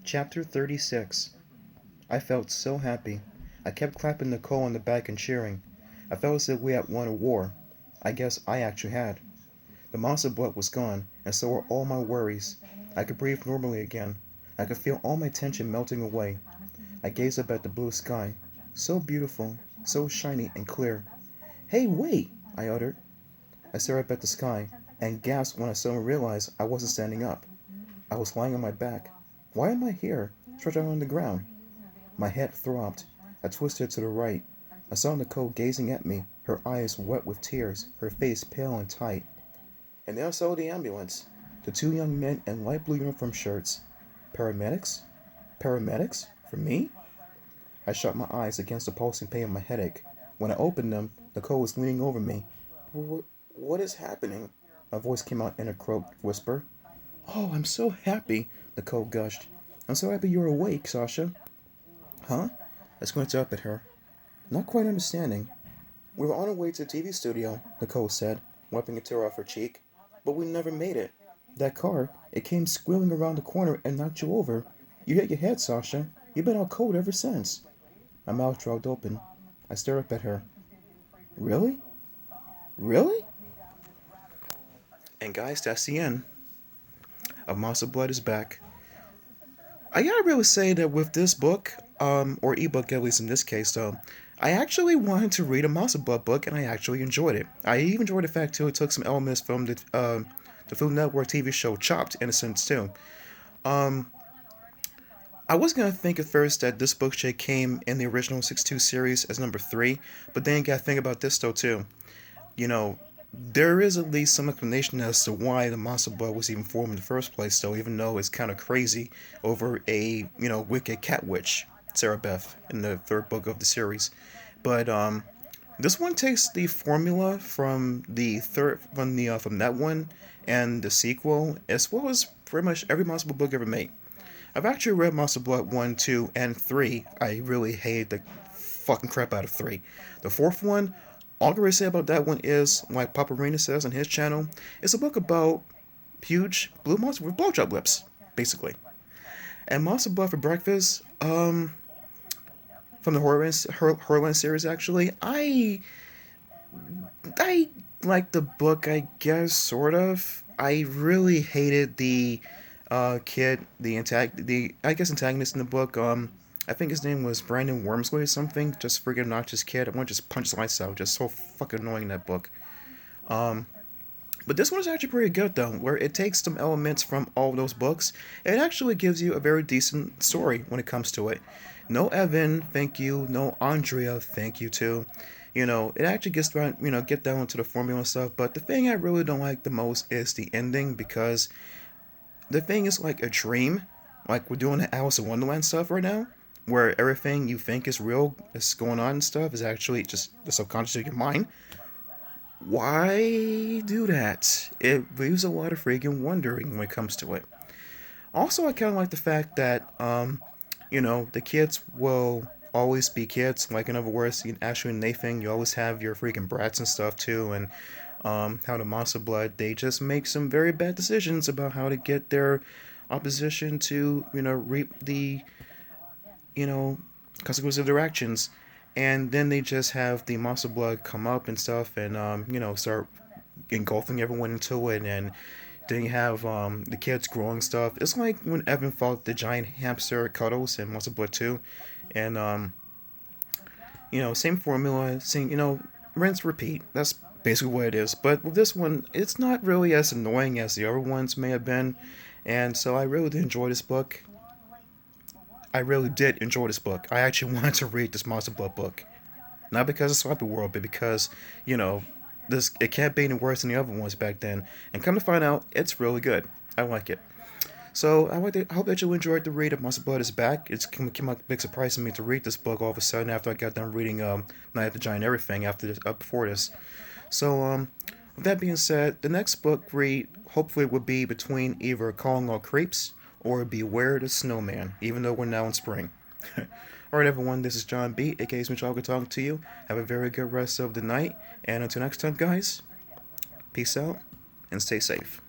Chapter 36. I felt so happy. I kept clapping Nicole on the back and cheering. I felt as if we had won a war. I guess I actually had. The monster blood was gone, and so were all my worries. I could breathe normally again. I could feel all my tension melting away. I gazed up at the blue sky. So beautiful, so shiny and clear. Hey, wait! I uttered. I stared up at the sky, and gasped when I suddenly realized I wasn't standing up. I was lying on my back. Why am I here, stretched out on the ground? My head throbbed. I twisted to the right. I saw Nicole gazing at me, her eyes wet with tears, her face pale and tight. And then I saw the ambulance. The two young men in light blue uniform shirts. Paramedics? Paramedics? For me? I shut my eyes against the pulsing pain of my headache. When I opened them, Nicole was leaning over me. What is happening? My voice came out in a croaked whisper. Oh, I'm so happy, Nicole gushed. I'm so happy you're awake, Sasha. Huh? I squinted up at her, not quite understanding. We were on our way to the TV studio, Nicole said, wiping a tear off her cheek. But we never made it. That car, it came squealing around the corner and knocked you over. You hit your head, Sasha. You've been out cold ever since. My mouth dropped open. I stared up at her. Really? Really? And guys, that's the end of Monster Blood is Back. I gotta really say that with this book, or ebook at least in this case, though, I actually wanted to read a Monster Blood book, and I actually enjoyed it. I even enjoyed the fact too it took some elements from the Food Network TV show Chopped, in a sense too. Um, I was gonna think at first that this book shade came in the original 6-2 series as number 3, but then you gotta think about this though too. You know, there is at least some explanation as to why the Monster Blood was even formed in the first place, though, even though it's kind of crazy over a, wicked cat witch, Sarah Beth, in the third book of the series. But this one takes the formula from the from that one and the sequel, as well as pretty much every Monster Blood book ever made. I've actually read Monster Blood 1, 2, and 3. I really hated the fucking crap out of 3. The fourth one, all I can really say about that one is, like Papa Rena says on his channel, it's a book about huge blue monsters with blowjob lips, basically. And Monster Blood for Breakfast, from the Horrorland series, actually, I like the book, I guess, sort of. I really hated the kid, the I guess antagonist in the book. I think his name was Brandon Wormsley or something. Just freaking obnoxious kid. I want to just punch the lights out. Just so fucking annoying, that book. Um, but this one is actually pretty good though, where it takes some elements from all those books. It actually gives you a very decent story when it comes to it. No Evan, thank you. No Andrea, thank you too. It actually gets down, get down to the formula and stuff. But the thing I really don't like the most is the ending, because the thing is like a dream. Like we're doing the Alice in Wonderland stuff right now, where everything you think is real, is going on and stuff, is actually just the subconscious of your mind. Why do that? It leaves a lot of freaking wondering when it comes to it. Also, I kind of like the fact that, the kids will always be kids. Like, in other words, Ashley and Nathan, you always have your freaking brats and stuff too, and how the Monster Blood, they just make some very bad decisions about how to get their opposition to, reap the, you know, consequences of their actions. And then they just have the Monster Blood come up and stuff, and, start engulfing everyone into it. And then you have the kids growing stuff. It's like when Evan fought the giant hamster Cuddles in Monster Blood 2. And, same formula, same, rinse, repeat. That's basically what it is. But with this one, it's not really as annoying as the other ones may have been. And so I really did enjoy this book. I really did enjoy this book. I actually wanted to read this Monster Blood book. Not because of Sloppy World, but because, this it can't be any worse than the other ones back then. And come to find out, it's really good. I like it. So I hope that you enjoyed the read of Monster Blood is Back. It's came out a big surprise to me to read this book all of a sudden after I got done reading Night of the Giant Everything after this, before this. So with that being said, the next book read hopefully would be between either Calling All Creeps or Beware the Snowman, even though we're now in spring. Alright everyone, this is John B, aka Smith Chalker talking to you. Have a very good rest of the night, and until next time guys, peace out, and stay safe.